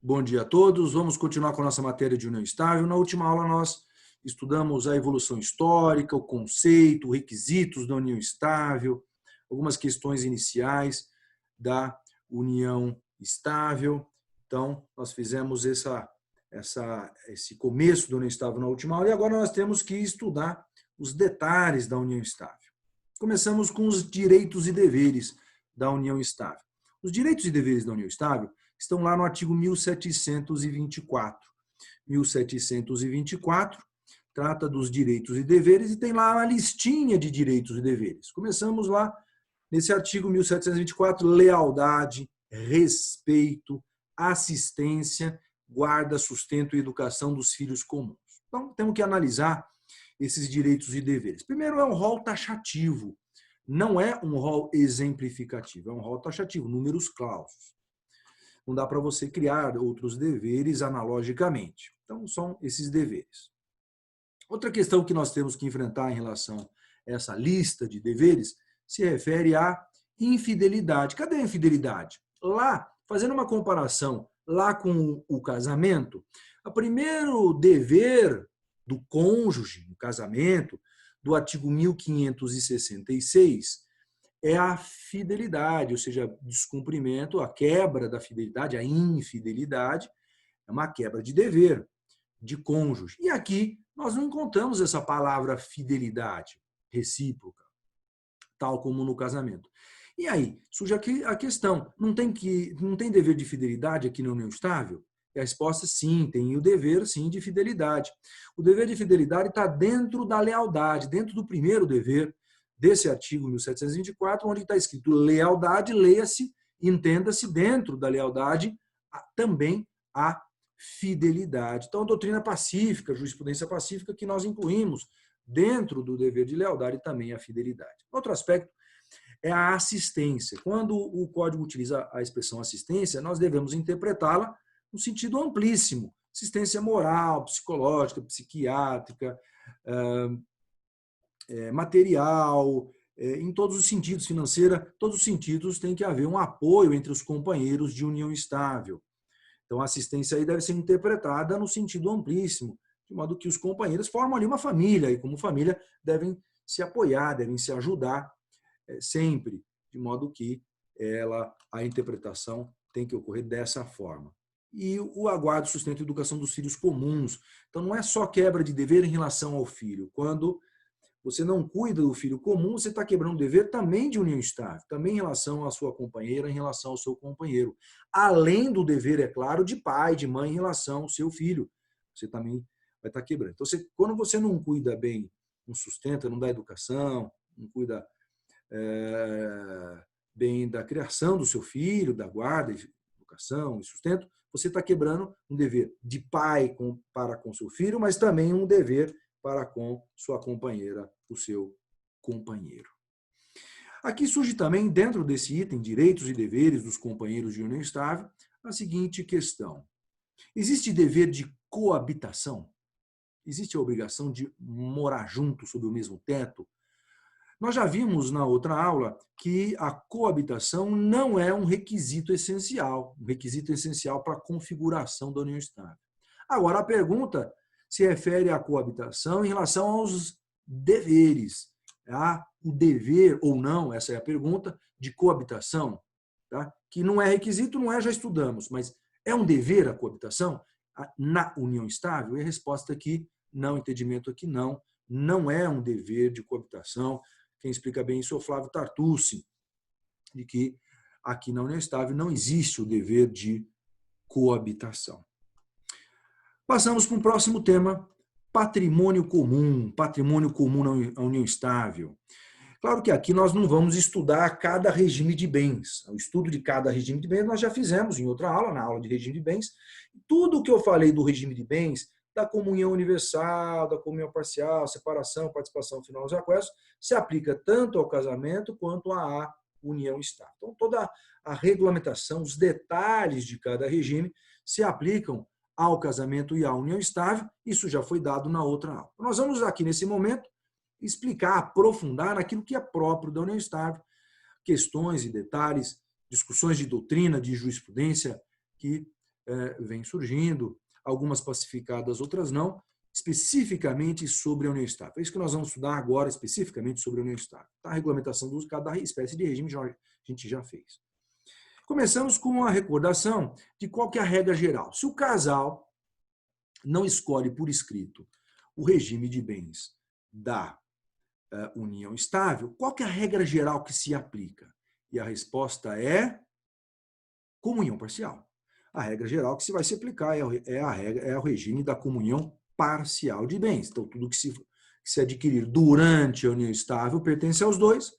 Bom dia a todos. Vamos continuar com a nossa matéria de união estável. Na última aula nós estudamos a evolução histórica, o conceito, requisitos da união estável, algumas questões iniciais da união estável. Então, nós fizemos esse começo da união estável na última aula e agora nós temos que estudar os detalhes da união estável. Começamos com os direitos e deveres da união estável. Os direitos e deveres da união estável estão lá no artigo 1724. 1724 trata dos direitos e deveres e tem lá uma listinha de direitos e deveres. Começamos lá nesse artigo 1724, lealdade, respeito, assistência, guarda, sustento e educação dos filhos comuns. Então, temos que analisar esses direitos e deveres. Primeiro, é um rol taxativo. Não é um rol exemplificativo, é um rol taxativo, números clausos. Não dá para você criar outros deveres analogicamente. Então, são esses deveres. Outra questão que nós temos que enfrentar em relação a essa lista de deveres se refere à infidelidade. Cadê a infidelidade? Lá, fazendo uma comparação lá com o casamento, o primeiro dever do cônjuge no casamento, do artigo 1566, é a fidelidade, ou seja, descumprimento, a quebra da fidelidade, a infidelidade, é uma quebra de dever, de cônjuge. E aqui nós não encontramos essa palavra fidelidade recíproca, tal como no casamento. E aí, surge aqui a questão, não tem dever de fidelidade aqui na união estável? E a resposta, sim, tem o dever, sim, de fidelidade. O dever de fidelidade está dentro da lealdade, dentro do primeiro dever, desse artigo 1724, onde está escrito lealdade, leia-se, entenda-se dentro da lealdade também a fidelidade. Então, a doutrina pacífica, jurisprudência pacífica, que nós incluímos dentro do dever de lealdade também a fidelidade. Outro aspecto é a assistência. Quando o Código utiliza a expressão assistência, nós devemos interpretá-la no sentido amplíssimo. Assistência moral, psicológica, psiquiátrica, material, em todos os sentidos, financeira, todos os sentidos tem que haver um apoio entre os companheiros de união estável. Então, a assistência aí deve ser interpretada no sentido amplíssimo, de modo que os companheiros formam ali uma família, e como família devem se apoiar, devem se ajudar sempre, de modo que a interpretação tem que ocorrer dessa forma. E o aguardo, sustento e educação dos filhos comuns. Então, não é só quebra de dever em relação ao filho. Quando você não cuida do filho comum, você está quebrando o dever também de união estável, também em relação à sua companheira, em relação ao seu companheiro. Além do dever, é claro, de pai, de mãe em relação ao seu filho. Você também vai estar quebrando. Então, quando você não cuida bem, não sustenta, não dá educação, não cuida bem da criação do seu filho, da guarda, educação e sustento, você está quebrando um dever de pai para com seu filho, mas também um dever para com sua companheira, o seu companheiro. Aqui surge também, dentro desse item, direitos e deveres dos companheiros de união estável, a seguinte questão. Existe dever de coabitação? Existe a obrigação de morar junto sob o mesmo teto? Nós já vimos na outra aula que a coabitação não é um requisito essencial para a configuração da união estável. Agora, a pergunta se refere à coabitação em relação aos deveres. Tá? O dever ou não, essa é a pergunta, de coabitação, tá? Que não é requisito, não é, já estudamos, mas é um dever a coabitação na união estável? E a resposta aqui, não, entendimento aqui não é um dever de coabitação. Quem explica bem isso é o Flávio Tartucci, de que aqui na união estável não existe o dever de coabitação. Passamos para o próximo tema, patrimônio comum na união estável. Claro que aqui nós não vamos estudar cada regime de bens. O estudo de cada regime de bens nós já fizemos em outra aula, na aula de regime de bens. Tudo o que eu falei do regime de bens, da comunhão universal, da comunhão parcial, separação, participação final dos aquestos, se aplica tanto ao casamento quanto à união estável. Então, toda a regulamentação, os detalhes de cada regime se aplicam ao casamento e à união estável. Isso já foi dado na outra aula. Nós vamos aqui, nesse momento, explicar, aprofundar naquilo que é próprio da união estável, questões e detalhes, discussões de doutrina, de jurisprudência, que vêm surgindo, algumas pacificadas, outras não, especificamente sobre a união estável. É isso que nós vamos estudar agora, especificamente sobre a união estável. Tá? A regulamentação do uso de cada espécie de regime a gente já fez. Começamos com a recordação de qual que é a regra geral. Se o casal não escolhe por escrito o regime de bens da união estável, qual que é a regra geral que se aplica? E a resposta é comunhão parcial. A regra geral que se vai se aplicar é o regime da comunhão parcial de bens. Então, tudo que se adquirir durante a união estável pertence aos dois.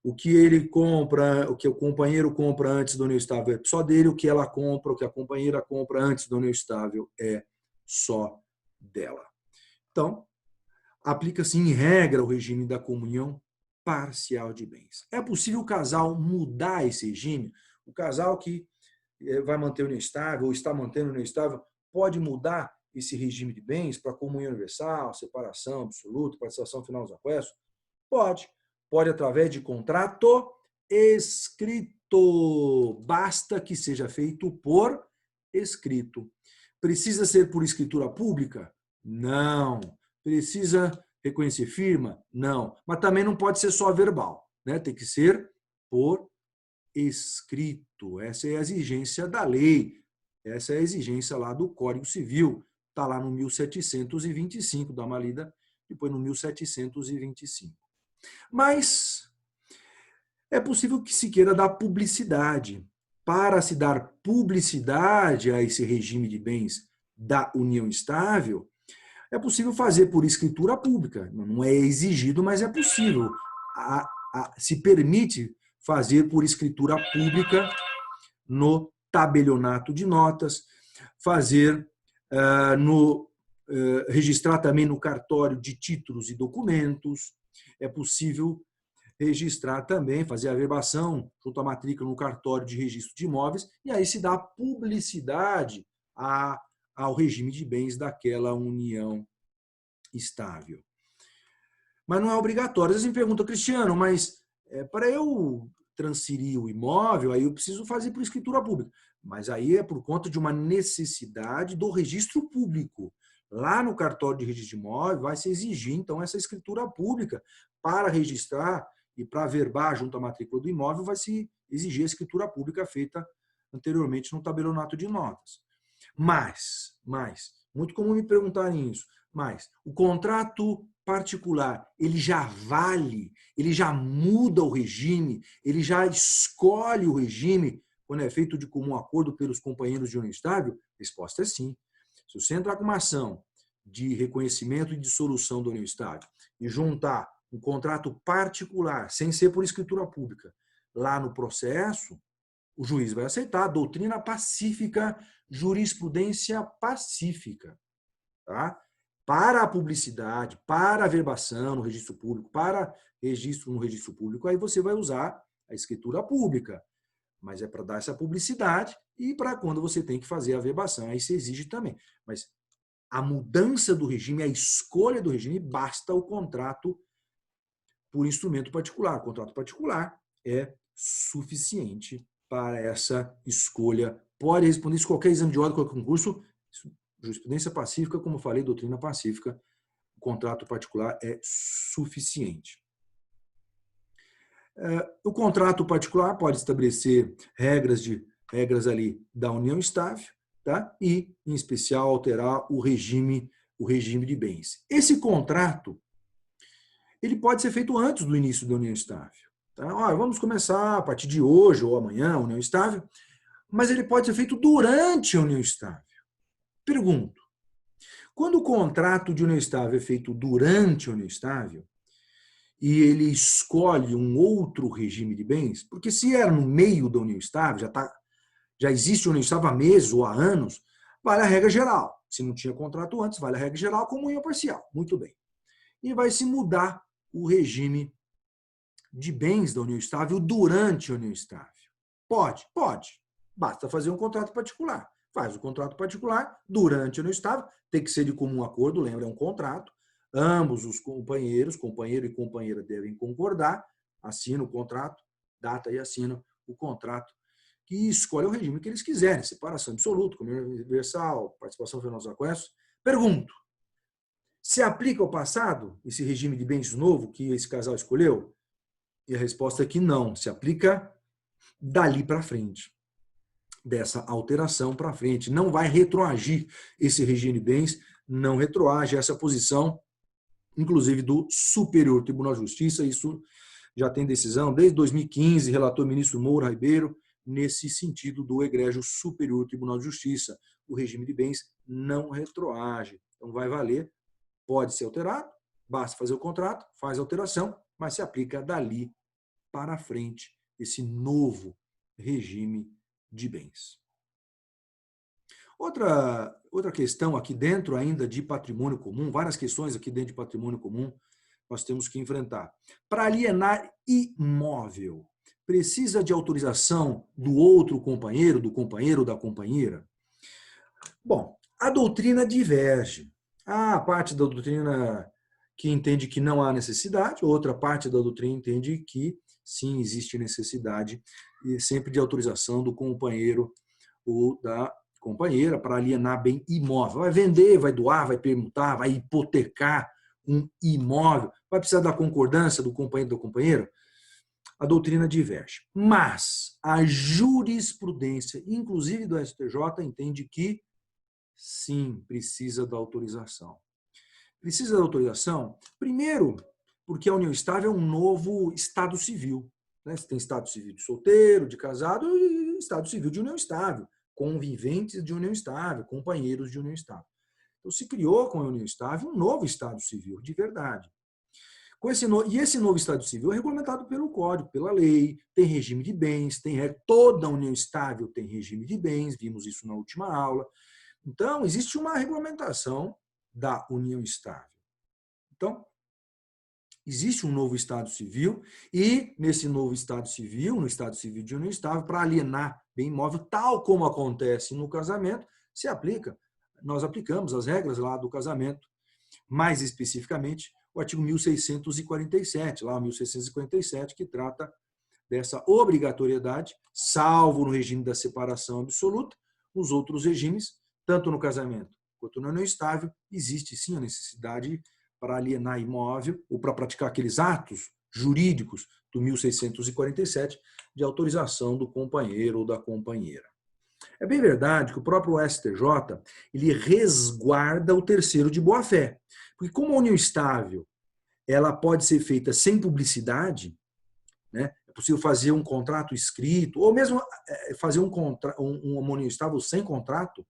O que ele compra, o que o companheiro compra antes da união estável é só dele, o que ela compra, o que a companheira compra antes da união estável é só dela. Então, aplica-se em regra o regime da comunhão parcial de bens. É possível o casal mudar esse regime? O casal que vai manter a união estável ou está mantendo a união estável pode mudar esse regime de bens para comunhão universal, separação absoluta, participação final dos aquestos? Pode. Pode através de contrato escrito. Basta que seja feito por escrito. Precisa ser por escritura pública? Não. Precisa reconhecer firma? Não. Mas também não pode ser só verbal, né? Tem que ser por escrito. Essa é a exigência da lei. Essa é a exigência lá do Código Civil. Está lá no 1725, dá uma lida, depois no 1725. Mas é possível que se queira dar publicidade. Para se dar publicidade a esse regime de bens da união estável, é possível fazer por escritura pública. Não é exigido, mas é possível. Se permite fazer por escritura pública no tabelionato de notas, fazer registrar também no cartório de títulos e documentos. É possível registrar também, fazer a averbação junto à matrícula no cartório de registro de imóveis, e aí se dá publicidade ao regime de bens daquela união estável. Mas não é obrigatório. Às vezes me pergunta, Cristiano, mas para eu transferir o imóvel, aí eu preciso fazer por escritura pública. Mas aí é por conta de uma necessidade do registro público. Lá no cartório de registro de imóvel vai se exigir, então, essa escritura pública para registrar e para averbar junto à matrícula do imóvel vai se exigir a escritura pública feita anteriormente no tabelionato de notas. Mas, muito comum me perguntarem isso, mas o contrato particular, ele já vale, ele já muda o regime, ele já escolhe o regime quando é feito de comum acordo pelos companheiros de união estável? A resposta é sim. Se você entrar com uma ação de reconhecimento e dissolução da união estável e juntar um contrato particular, sem ser por escritura pública, lá no processo, o juiz vai aceitar a doutrina pacífica, jurisprudência pacífica. Tá? Para a publicidade, para a averbação no registro público, para registro no registro público, aí você vai usar a escritura pública. Mas é para dar essa publicidade e para quando você tem que fazer a averbação, aí se exige também. Mas a mudança do regime, a escolha do regime, basta o contrato por instrumento particular. O contrato particular é suficiente para essa escolha. Pode responder isso qualquer exame de ordem, qualquer concurso. Jurisprudência pacífica, como eu falei, doutrina pacífica, o contrato particular é suficiente. O contrato particular pode estabelecer regras ali da união estável, tá? E, em especial, alterar o regime de bens. Esse contrato ele pode ser feito antes do início da união estável. Tá? Vamos começar a partir de hoje ou amanhã a união estável, mas ele pode ser feito durante a união estável. Pergunto, quando o contrato de união estável é feito durante a união estável e ele escolhe um outro regime de bens, porque se era no meio da união estável, já existe união estável há meses ou há anos, vale a regra geral. Se não tinha contrato antes, vale a regra geral como união parcial. Muito bem. E vai se mudar o regime de bens da união estável durante a união estável. Pode. Basta fazer um contrato particular. Faz o contrato particular durante a união estável, tem que ser de comum acordo, lembra, é um contrato. Ambos os companheiro e companheira devem concordar, assinam o contrato, data e assinam o contrato. que escolhem o regime que eles quiserem, separação absoluta, comunhão universal, participação final dos aquestos. Pergunto, se aplica ao passado esse regime de bens novo que esse casal escolheu? E a resposta é que não, se aplica dali para frente, dessa alteração para frente. Não vai retroagir esse regime de bens, não retroage essa posição, inclusive do Superior Tribunal de Justiça. Isso já tem decisão desde 2015, relator ministro Moura Ribeiro, nesse sentido do egrégio Superior Tribunal de Justiça. O regime de bens não retroage. Então vai valer, pode ser alterado, basta fazer o contrato, faz a alteração, mas se aplica dali para frente esse novo regime de bens. Outra questão aqui dentro ainda de patrimônio comum, várias questões aqui dentro de patrimônio comum, nós temos que enfrentar. Para alienar imóvel, precisa de autorização do outro companheiro, do companheiro ou da companheira? Bom, a doutrina diverge. Há parte da doutrina que entende que não há necessidade, outra parte da doutrina entende que sim, existe necessidade sempre de autorização do companheiro ou da companheira para alienar bem imóvel. Vai vender, vai doar, vai permutar, vai hipotecar um imóvel, vai precisar da concordância do companheiro ou da companheira? A doutrina diverge. Mas a jurisprudência, inclusive do STJ, entende que sim, precisa da autorização. Precisa da autorização, primeiro, porque a união estável é um novo estado civil. Você tem estado civil de solteiro, de casado e estado civil de união estável, conviventes de união estável, companheiros de união estável. Então, se criou com a união estável um novo estado civil, de verdade. E esse novo estado civil é regulamentado pelo Código, pela lei, tem regime de bens, toda a união estável tem regime de bens, vimos isso na última aula. Então, existe uma regulamentação da união estável. Então, existe um novo Estado Civil e, nesse novo Estado Civil, no Estado Civil de união estável, para alienar bem imóvel, tal como acontece no casamento, nós aplicamos as regras lá do casamento, mais especificamente o artigo 1647, lá o 1647, que trata dessa obrigatoriedade, salvo no regime da separação absoluta, nos outros regimes, tanto no casamento quanto na união estável, existe sim a necessidade para alienar imóvel ou para praticar aqueles atos jurídicos do 1647 de autorização do companheiro ou da companheira. É bem verdade que o próprio STJ ele resguarda o terceiro de boa-fé, porque como a união estável ela pode ser feita sem publicidade, né? É possível fazer um contrato escrito, ou mesmo fazer uma união estável sem contrato,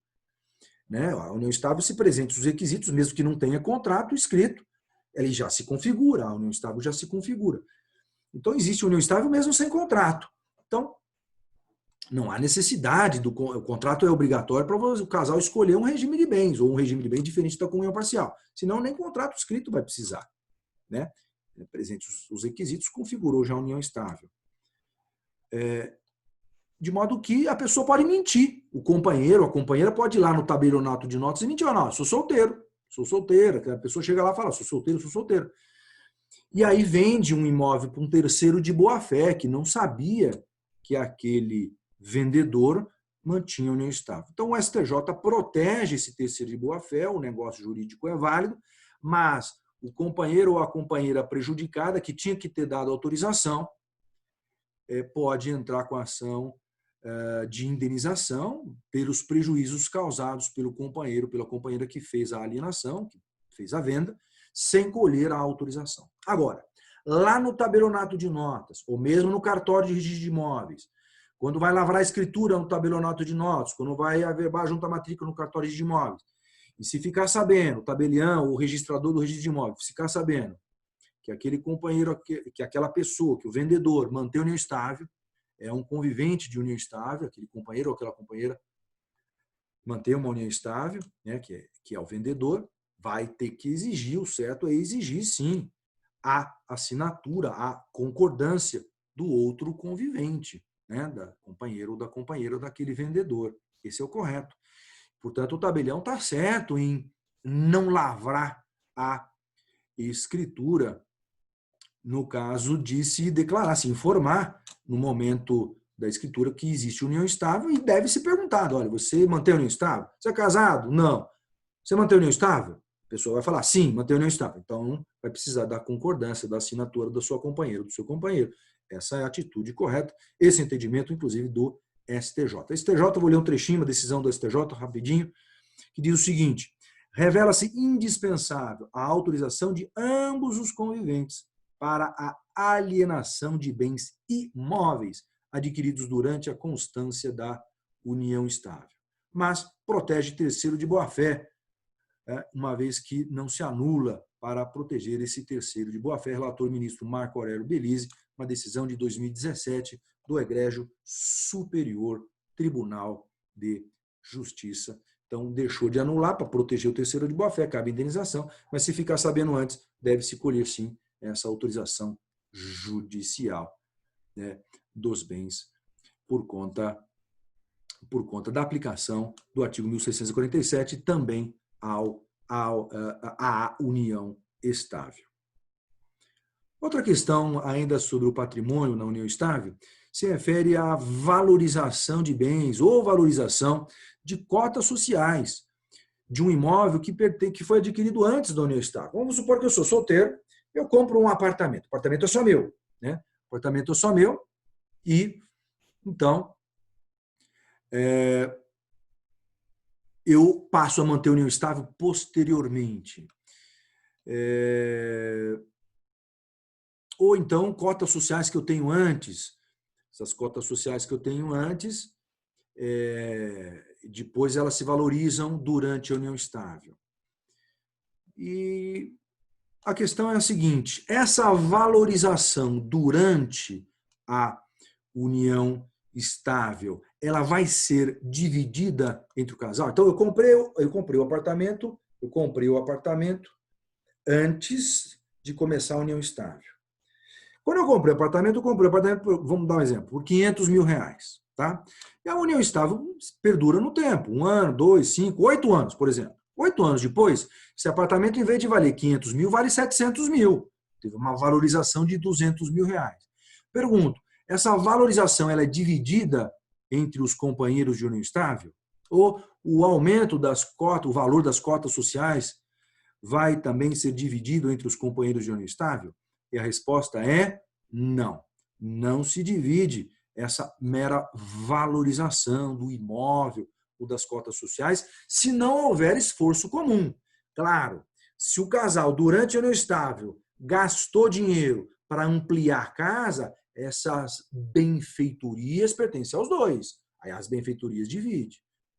né? A união estável se presente os requisitos, mesmo que não tenha contrato escrito, ele já se configura, a união estável já se configura. Então, existe união estável mesmo sem contrato. Então, não há necessidade, o contrato é obrigatório para o casal escolher um regime de bens, ou um regime de bens diferente da comunhão parcial. Senão, nem contrato escrito vai precisar. Né? Presente os requisitos, configurou já a união estável. De modo que a pessoa pode mentir. O companheiro, a companheira pode ir lá no tabelionato de notas e mentir. Não, sou solteiro, sou solteira. A pessoa chega lá e fala, sou solteiro, sou solteiro. E aí vende um imóvel para um terceiro de boa-fé, que não sabia que aquele vendedor mantinha a união estável. Então, o STJ protege esse terceiro de boa-fé, o negócio jurídico é válido, mas o companheiro ou a companheira prejudicada, que tinha que ter dado autorização, pode entrar com a ação de indenização pelos prejuízos causados pelo companheiro, pela companheira que fez a alienação, que fez a venda, sem colher a autorização. Agora, lá no tabelionato de notas, ou mesmo no cartório de registro de imóveis, quando vai lavrar a escritura no tabelionato de notas, quando vai averbar junto à matrícula no cartório de imóveis, e se ficar sabendo, o tabelião, o registrador do registro de imóveis, ficar sabendo que aquele companheiro, que aquela pessoa, que o vendedor mantém união estável, é um convivente de união estável, aquele companheiro ou aquela companheira mantém uma união estável, né, que é o vendedor, vai ter que exigir, o certo é exigir, sim, a assinatura, a concordância do outro convivente, né, da companheira ou da companheira daquele vendedor. Esse é o correto. Portanto, o tabelião está certo em não lavrar a escritura no caso de se declarar, se informar no momento da escritura que existe união estável e deve ser perguntado, olha, você mantém a união estável? Você é casado? Não. Você mantém a união estável? A pessoa vai falar, sim, mantém a união estável. Então, vai precisar da concordância, da assinatura da sua companheira, do seu companheiro. Essa é a atitude correta. Esse entendimento, inclusive, do STJ. STJ, vou ler um trechinho, uma decisão do STJ, rapidinho, que diz o seguinte: revela-se indispensável a autorização de ambos os conviventes para a alienação de bens imóveis adquiridos durante a constância da união estável, mas protege terceiro de boa-fé, uma vez que não se anula para proteger esse terceiro de boa-fé. Relator ministro Marco Aurélio Belize, uma decisão de 2017 do Egrégio Superior Tribunal de Justiça. Então, deixou de anular para proteger o terceiro de boa-fé, cabe indenização, mas se ficar sabendo antes, deve-se colher, sim, essa autorização judicial, né, dos bens por conta da aplicação do artigo 1647 também à união estável. Outra questão ainda sobre o patrimônio na união estável se refere à valorização de bens ou valorização de cotas sociais de um imóvel que foi adquirido antes da união estável. Vamos supor que eu sou solteiro, eu compro um apartamento. O apartamento é só meu, né? O apartamento é só meu e, então, eu passo a manter a união estável posteriormente. Ou então, cotas sociais que eu tenho antes. Essas cotas sociais que eu tenho antes, depois elas se valorizam durante a união estável. E a questão é a seguinte: essa valorização durante a união estável, ela vai ser dividida entre o casal? Então, eu comprei o apartamento antes de começar a união estável. Quando eu comprei o apartamento, vamos dar um exemplo, por R$500 mil. Tá? E a união estável perdura no tempo, 1 ano, 2, 5, 8 anos, por exemplo. 8 anos depois, esse apartamento, em vez de valer 500 mil, vale 700 mil. Teve uma valorização de R$200 mil. Pergunto, essa valorização ela é dividida entre os companheiros de união estável? Ou o aumento das cotas, o valor das cotas sociais, vai também ser dividido entre os companheiros de união estável? E a resposta é não. Não se divide essa mera valorização do imóvel ou das cotas sociais, se não houver esforço comum. Claro, se o casal, durante a união estável, gastou dinheiro para ampliar a casa, essas benfeitorias pertencem aos dois. Aí as benfeitorias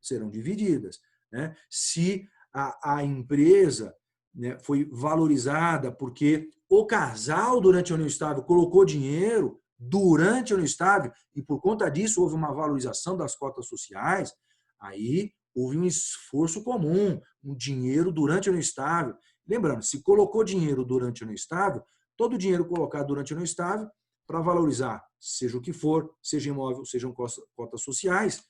serão divididas. Né? Se a empresa, né, foi valorizada porque o casal, durante a união estável, colocou dinheiro durante a união estável e, por conta disso, houve uma valorização das cotas sociais, aí houve um esforço comum, um dinheiro durante a união estável. Lembrando, se colocou dinheiro durante a união estável, todo o dinheiro colocado durante a união estável, para valorizar, seja o que for, seja imóvel, sejam cotas sociais,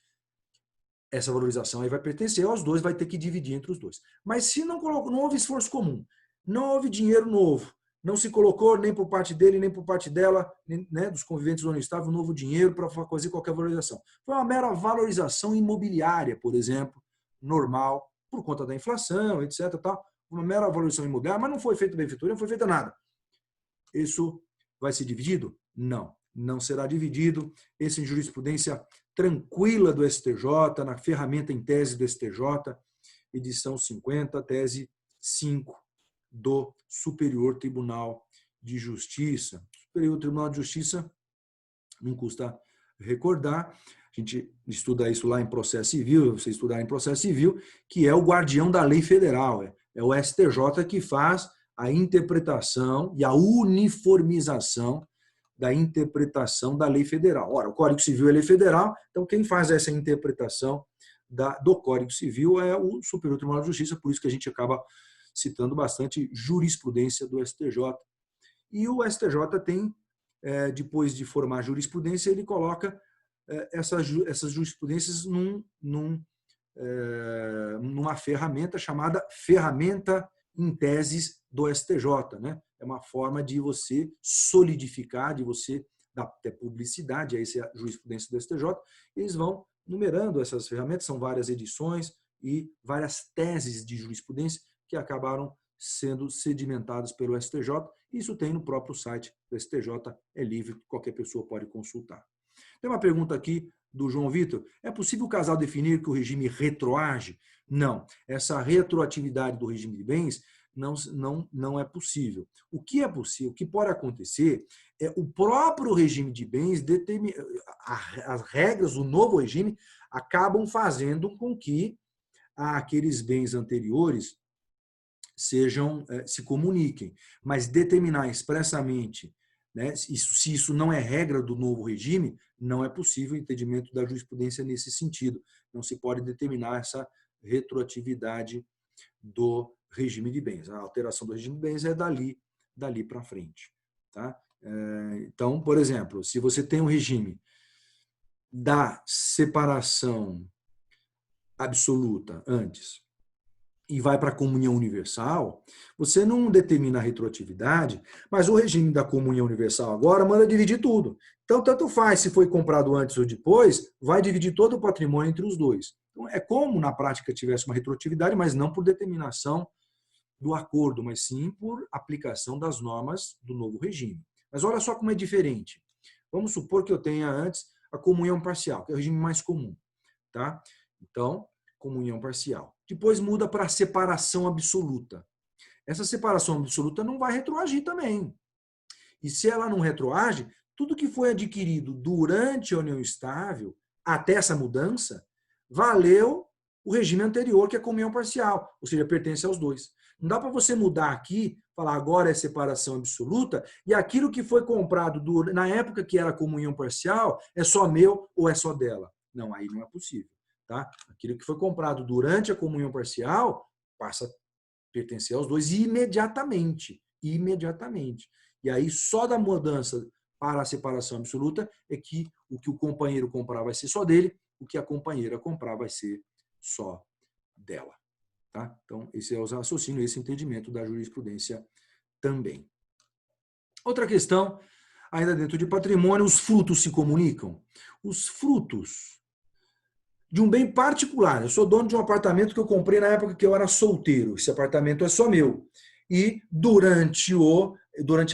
essa valorização aí vai pertencer aos dois, vai ter que dividir entre os dois. Mas se não houve esforço comum, não houve dinheiro novo, não se colocou nem por parte dele, nem por parte dela, né, dos conviventes do união estável, novo dinheiro para fazer qualquer valorização. Foi uma mera valorização imobiliária, por exemplo, normal, por conta da inflação, etc. Tal, uma mera valorização imobiliária, mas não foi feita benfeitoria, não foi feita nada. Isso vai ser dividido? Não, não será dividido. Essa é jurisprudência tranquila do STJ, na ferramenta em tese do STJ, edição 50, tese 5 do Superior Tribunal de Justiça. Superior Tribunal de Justiça, não custa recordar, a gente estuda isso lá em processo civil, você estudar em processo civil, que é o guardião da lei federal, é o STJ que faz a interpretação e a uniformização da interpretação da lei federal. Ora, o Código Civil é lei federal, então quem faz essa interpretação do Código Civil é o Superior Tribunal de Justiça, por isso que a gente acaba citando bastante jurisprudência do STJ. E o STJ tem, depois de formar jurisprudência, ele coloca essas jurisprudências numa ferramenta chamada ferramenta em teses do STJ, né? É uma forma de você solidificar, de você dá até publicidade, essa é a jurisprudência do STJ, eles vão numerando essas ferramentas, são várias edições e várias teses de jurisprudência que acabaram sendo sedimentadas pelo STJ. Isso tem no próprio site do STJ, é livre, qualquer pessoa pode consultar. Tem uma pergunta aqui do João Vitor. É possível o casal definir que o regime retroage? Não. Essa retroatividade do regime de bens não é possível. O que é possível, o que pode acontecer é o próprio regime de bens determinar, as regras do novo regime acabam fazendo com que aqueles bens anteriores se comuniquem, mas determinar expressamente, né, se isso não é regra do novo regime, não é possível o entendimento da jurisprudência nesse sentido. Não se pode determinar essa retroatividade do regime de bens. A alteração do regime de bens é dali para frente. Tá? Então, por exemplo, se você tem um regime da separação absoluta antes e vai para a comunhão universal, você não determina a retroatividade, mas o regime da comunhão universal agora manda dividir tudo. Então, tanto faz se foi comprado antes ou depois, vai dividir todo o patrimônio entre os dois. Então, é como na prática tivesse uma retroatividade, mas não por determinação do acordo, mas sim por aplicação das normas do novo regime. Mas olha só como é diferente. Vamos supor que eu tenha antes a comunhão parcial, que é o regime mais comum. Tá? Então, comunhão parcial. Depois muda para a separação absoluta. Essa separação absoluta não vai retroagir também. E se ela não retroage, tudo que foi adquirido durante a união estável, até essa mudança, valeu o regime anterior, que é a comunhão parcial, ou seja, pertence aos dois. Não dá para você mudar aqui, falar agora é separação absoluta, e aquilo que foi comprado na época que era comunhão parcial é só meu ou é só dela. Não, aí não é possível. Tá? Aquilo que foi comprado durante a comunhão parcial passa a pertencer aos dois imediatamente. Imediatamente. E aí, só da mudança para a separação absoluta é que o companheiro comprar vai ser só dele, o que a companheira comprar vai ser só dela. Tá? Então, esse é o raciocínio, esse entendimento da jurisprudência também. Outra questão, ainda dentro de patrimônio, os frutos se comunicam? Os frutos de um bem particular. Eu sou dono de um apartamento que eu comprei na época que eu era solteiro. Esse apartamento é só meu. E durante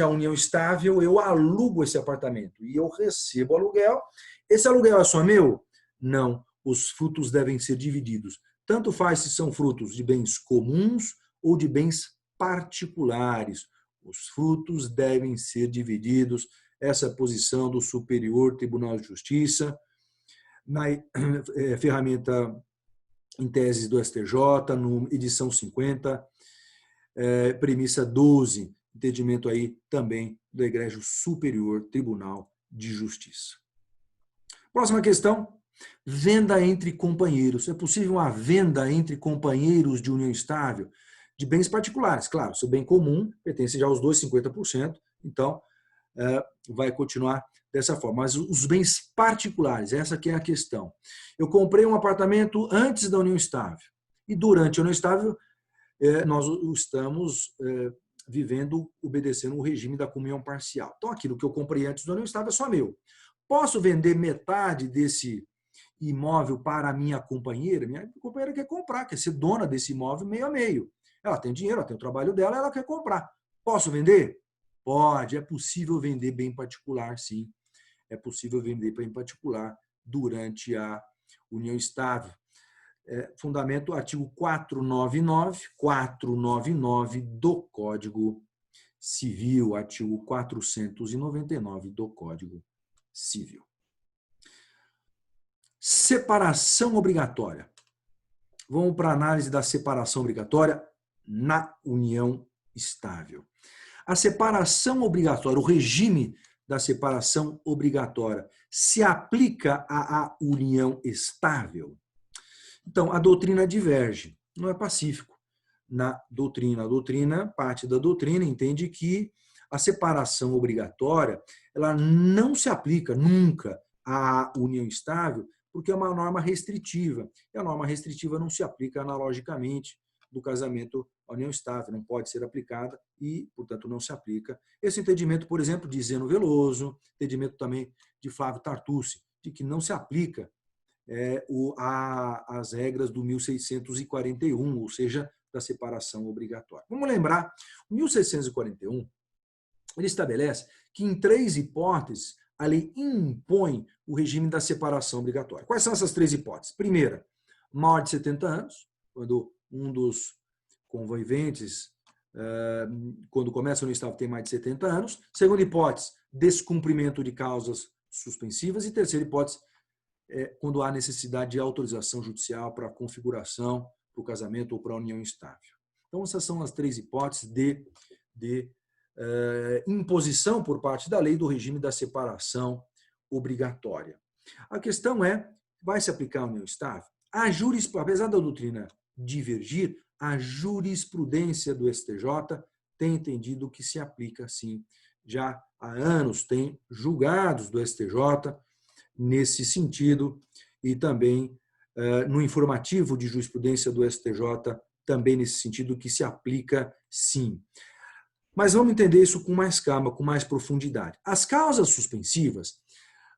a união estável, eu alugo esse apartamento e eu recebo aluguel. Esse aluguel é só meu? Não. Os frutos devem ser divididos. Tanto faz se são frutos de bens comuns ou de bens particulares. Os frutos devem ser divididos. Essa é a posição do Superior Tribunal de Justiça, na ferramenta em tese do STJ, no edição 50, premissa 12, entendimento aí também do Egrégio Superior Tribunal de Justiça. Próxima questão, venda entre companheiros. É possível uma venda entre companheiros de união estável de bens particulares? Claro, se o bem comum pertence já aos dois, 50%, então vai continuar dessa forma. Mas os bens particulares, essa que é a questão. Eu comprei um apartamento antes da união estável e durante a união estável nós estamos vivendo, obedecendo o regime da comunhão parcial. Então, aquilo que eu comprei antes da união estável é só meu. Posso vender metade desse imóvel para a minha companheira? Minha companheira quer comprar, quer ser dona desse imóvel meio a meio. Ela tem dinheiro, ela tem o trabalho dela, ela quer comprar. Posso vender? Pode, é possível vender bem particular, sim. É possível vender bem particular durante a união estável. Fundamento artigo 499 do Código Civil, artigo 499 do Código Civil. Separação obrigatória. Vamos para a análise da separação obrigatória na união estável. A separação obrigatória, o regime da separação obrigatória, se aplica à união estável? Então, a doutrina diverge, não é pacífico. Na doutrina, parte da doutrina entende que a separação obrigatória, ela não se aplica nunca à união estável, porque é uma norma restritiva. E a norma restritiva não se aplica analogicamente do casamento a união estável não pode ser aplicada e, portanto, não se aplica. Esse entendimento, por exemplo, de Zeno Veloso, entendimento também de Flávio Tartucci, de que não se aplica as regras do 1641, ou seja, da separação obrigatória. Vamos lembrar, o 1641 ele estabelece que em 3 hipóteses a lei impõe o regime da separação obrigatória. Quais são essas 3 hipóteses? Primeira, maior de 70 anos, quando um dos conviventes, quando começa a união estável, tem mais de 70 anos. Segunda hipótese, descumprimento de causas suspensivas. E terceira hipótese, quando há necessidade de autorização judicial para a configuração, para o casamento ou para a união estável. Então, essas são as 3 hipóteses de imposição por parte da lei do regime da separação obrigatória. A questão é, vai se aplicar a união estável? Apesar da doutrina divergir, a jurisprudência do STJ tem entendido que se aplica sim. Já há anos tem julgados do STJ nesse sentido e também no informativo de jurisprudência do STJ também nesse sentido que se aplica sim. Mas vamos entender isso com mais calma, com mais profundidade. As causas suspensivas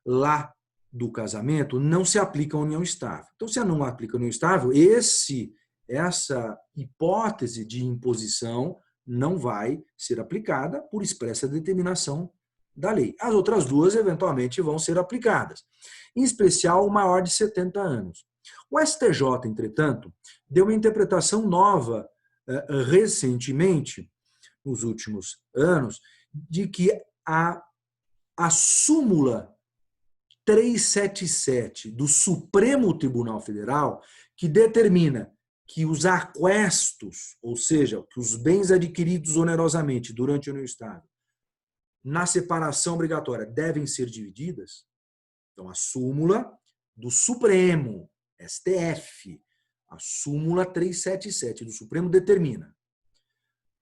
lá do casamento não se aplicam à união estável. Então, se não aplica a união estável, essa hipótese de imposição não vai ser aplicada por expressa determinação da lei. As outras duas, eventualmente, vão ser aplicadas, em especial o maior de 70 anos. O STJ, entretanto, deu uma interpretação nova recentemente, nos últimos anos, de que a súmula 377 do Supremo Tribunal Federal, que determina que os aquestos, ou seja, que os bens adquiridos onerosamente durante a união estável, na separação obrigatória, devem ser divididas. Então, a súmula do Supremo, STF, a súmula 377 do Supremo determina: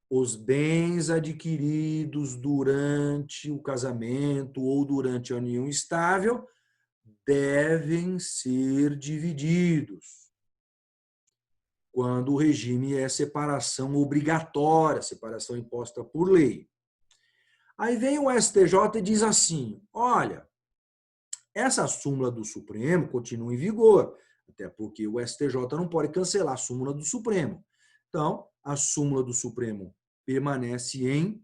os bens adquiridos durante o casamento ou durante a união estável devem ser divididos quando o regime é separação obrigatória, separação imposta por lei. Aí vem o STJ e diz assim: olha, essa súmula do Supremo continua em vigor, até porque o STJ não pode cancelar a súmula do Supremo. Então, a súmula do Supremo permanece em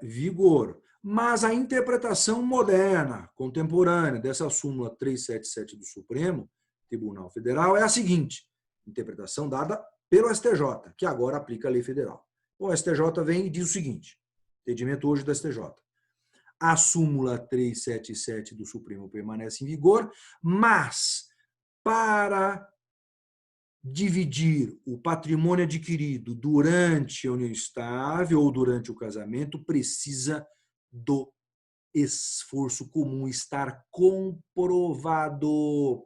vigor. Mas a interpretação moderna, contemporânea, dessa súmula 377 do Supremo Tribunal Federal é a seguinte: interpretação dada pelo STJ, que agora aplica a lei federal. O STJ vem e diz o seguinte, entendimento hoje do STJ: a súmula 377 do Supremo permanece em vigor, mas para dividir o patrimônio adquirido durante a união estável ou durante o casamento, precisa do esforço comum estar comprovado.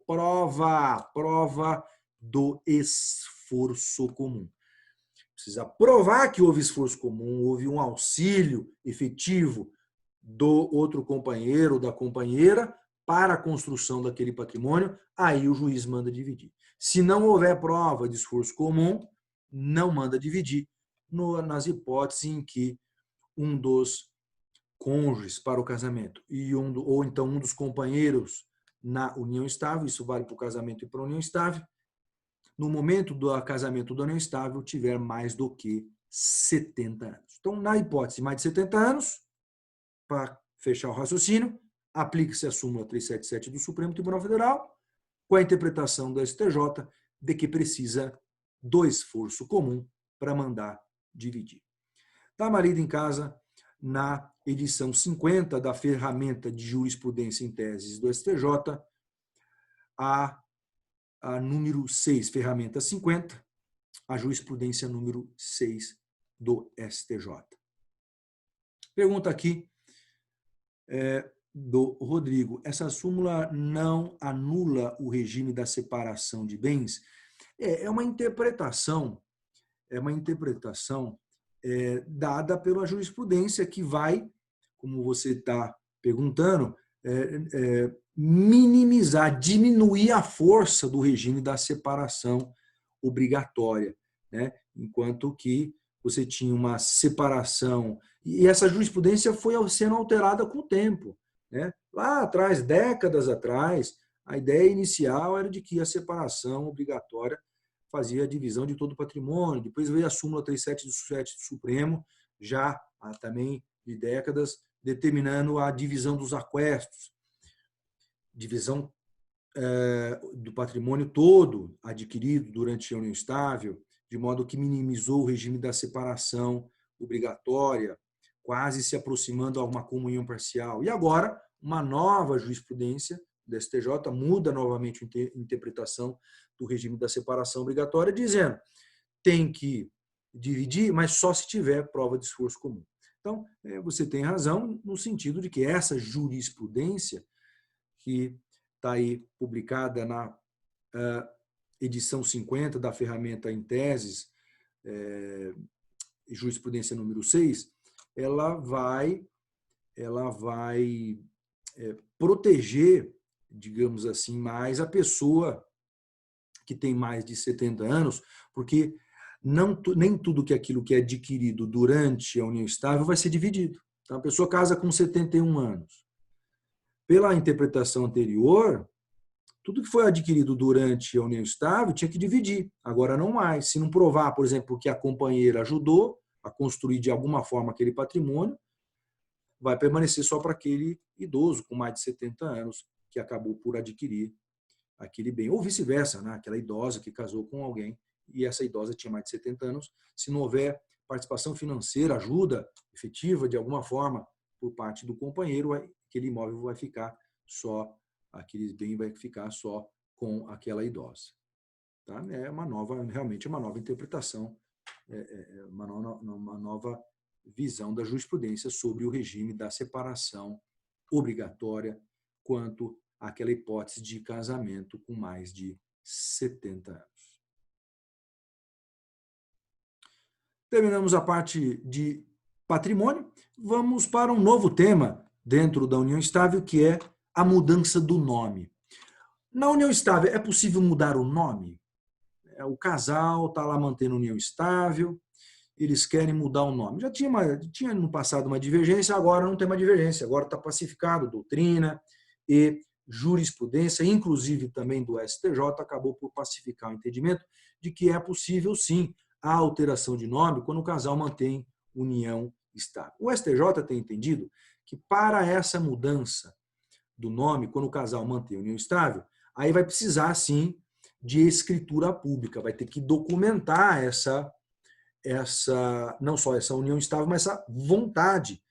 Prova do esforço comum. Precisa provar que houve esforço comum, houve um auxílio efetivo do outro companheiro ou da companheira para a construção daquele patrimônio, aí o juiz manda dividir. Se não houver prova de esforço comum, não manda dividir, nas hipóteses em que um dos cônjuges para o casamento ou então um dos companheiros na união estável, isso vale para o casamento e para a união estável, no momento do casamento da união estável tiver mais do que 70 anos. Então, na hipótese de mais de 70 anos, para fechar o raciocínio, aplica-se a súmula 377 do Supremo Tribunal Federal, com a interpretação do STJ de que precisa do esforço comum para mandar dividir. Dá uma lida em casa na edição 50 da ferramenta de jurisprudência em teses do STJ, a número 6, ferramenta 50, a jurisprudência número 6 do STJ. Pergunta aqui do Rodrigo: essa súmula não anula o regime da separação de bens? É uma interpretação dada pela jurisprudência que vai, como você está perguntando, minimizar, diminuir a força do regime da separação obrigatória, né? enquanto que você tinha uma separação. E essa jurisprudência foi sendo alterada com o tempo, né? Lá atrás, décadas atrás, a ideia inicial era de que a separação obrigatória fazia a divisão de todo o patrimônio. Depois veio a súmula 377 do Supremo, já há também de décadas, determinando a divisão dos aquestos, divisão do patrimônio todo adquirido durante a união estável, de modo que minimizou o regime da separação obrigatória, quase se aproximando a uma comunhão parcial. E agora, uma nova jurisprudência do STJ muda novamente a interpretação do regime da separação obrigatória, dizendo tem que dividir, mas só se tiver prova de esforço comum. Então, você tem razão no sentido de que essa jurisprudência, que está aí publicada na edição 50 da ferramenta em teses, jurisprudência número 6, ela vai proteger, digamos assim, mais a pessoa que tem mais de 70 anos, porque nem tudo aquilo que é adquirido durante a união estável vai ser dividido. Então, a pessoa casa com 71 anos. Pela interpretação anterior, tudo que foi adquirido durante a união estável tinha que dividir. Agora não mais. Se não provar, por exemplo, que a companheira ajudou a construir de alguma forma aquele patrimônio, vai permanecer só para aquele idoso com mais de 70 anos que acabou por adquirir aquele bem. Ou vice-versa, né? Aquela idosa que casou com alguém e essa idosa tinha mais de 70 anos. Se não houver participação financeira, ajuda efetiva de alguma forma por parte do companheiro, aquele imóvel vai ficar só, aquele bem vai ficar só com aquela idosa. Tá? Realmente uma nova interpretação, uma nova visão da jurisprudência sobre o regime da separação obrigatória quanto àquela hipótese de casamento com mais de 70 anos. Terminamos a parte de patrimônio. Vamos para um novo tema dentro da união estável, que é a mudança do nome. Na união estável, é possível mudar o nome? O casal está lá mantendo a união estável, eles querem mudar o nome. Já tinha no passado uma divergência, agora não tem uma divergência, agora está pacificado, doutrina e jurisprudência, inclusive também do STJ, acabou por pacificar o entendimento de que é possível, sim, a alteração de nome quando o casal mantém união estável. O STJ tem entendido que para essa mudança do nome, quando o casal mantém união estável, aí vai precisar, sim, de escritura pública, vai ter que documentar não só essa união estável, mas essa vontade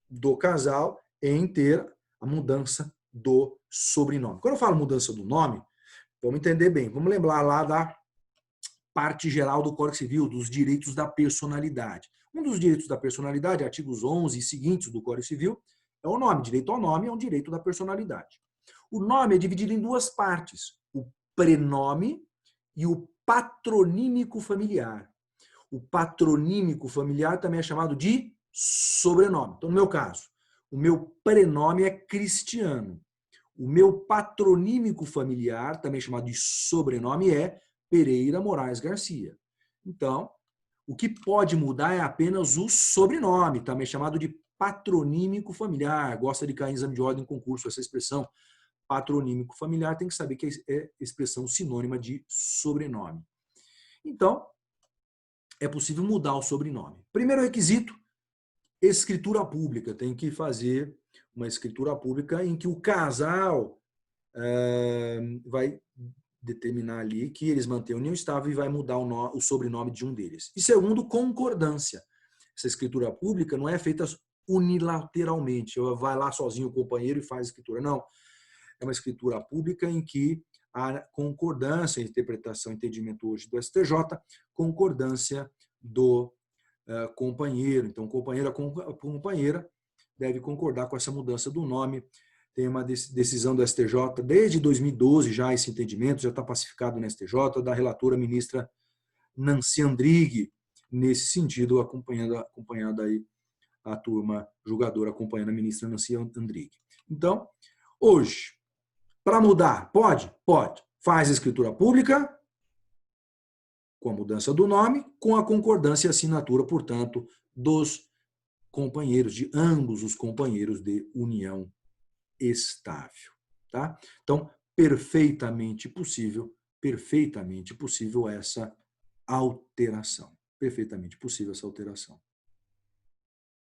do casal em ter a mudança do sobrenome. Quando eu falo mudança do nome, vamos entender bem, vamos lembrar lá da parte geral do Código Civil, dos direitos da personalidade. Um dos direitos da personalidade, artigos 11 e seguintes do Código Civil, é o nome. Direito ao nome é um direito da personalidade. O nome é dividido em duas partes, o prenome e o patronímico familiar. O patronímico familiar também é chamado de sobrenome. Então, no meu caso, o meu prenome é Cristiano. O meu patronímico familiar, também chamado de sobrenome, é Pereira Moraes Garcia. Então, o que pode mudar é apenas o sobrenome, também chamado de patronímico familiar. Gosta de cair em exame de ordem em concurso essa expressão. Patronímico familiar tem que saber que é expressão sinônima de sobrenome. Então, é possível mudar o sobrenome. Primeiro requisito, escritura pública. Tem que fazer uma escritura pública em que o casal vai determinar ali que eles mantêm a união estável e vai mudar o sobrenome de um deles. E segundo, concordância. Essa escritura pública não é feita unilateralmente. Vai lá sozinho o companheiro e faz a escritura. Não. É uma escritura pública em que a concordância, interpretação, entendimento hoje do STJ, concordância do companheiro. Então, a companheira deve concordar com essa mudança do nome. Tem uma decisão do STJ desde 2012, já esse entendimento já está pacificado no STJ, da relatora ministra Nancy Andrighi, nesse sentido, acompanhando aí a turma julgadora, acompanhando a ministra Nancy Andrighi. Então, hoje, para mudar, pode? Pode. Faz a escritura pública, com a mudança do nome, com a concordância e assinatura, portanto, dos companheiros, de ambos os companheiros de união estável. Tá? Então, perfeitamente possível essa alteração. Perfeitamente possível essa alteração.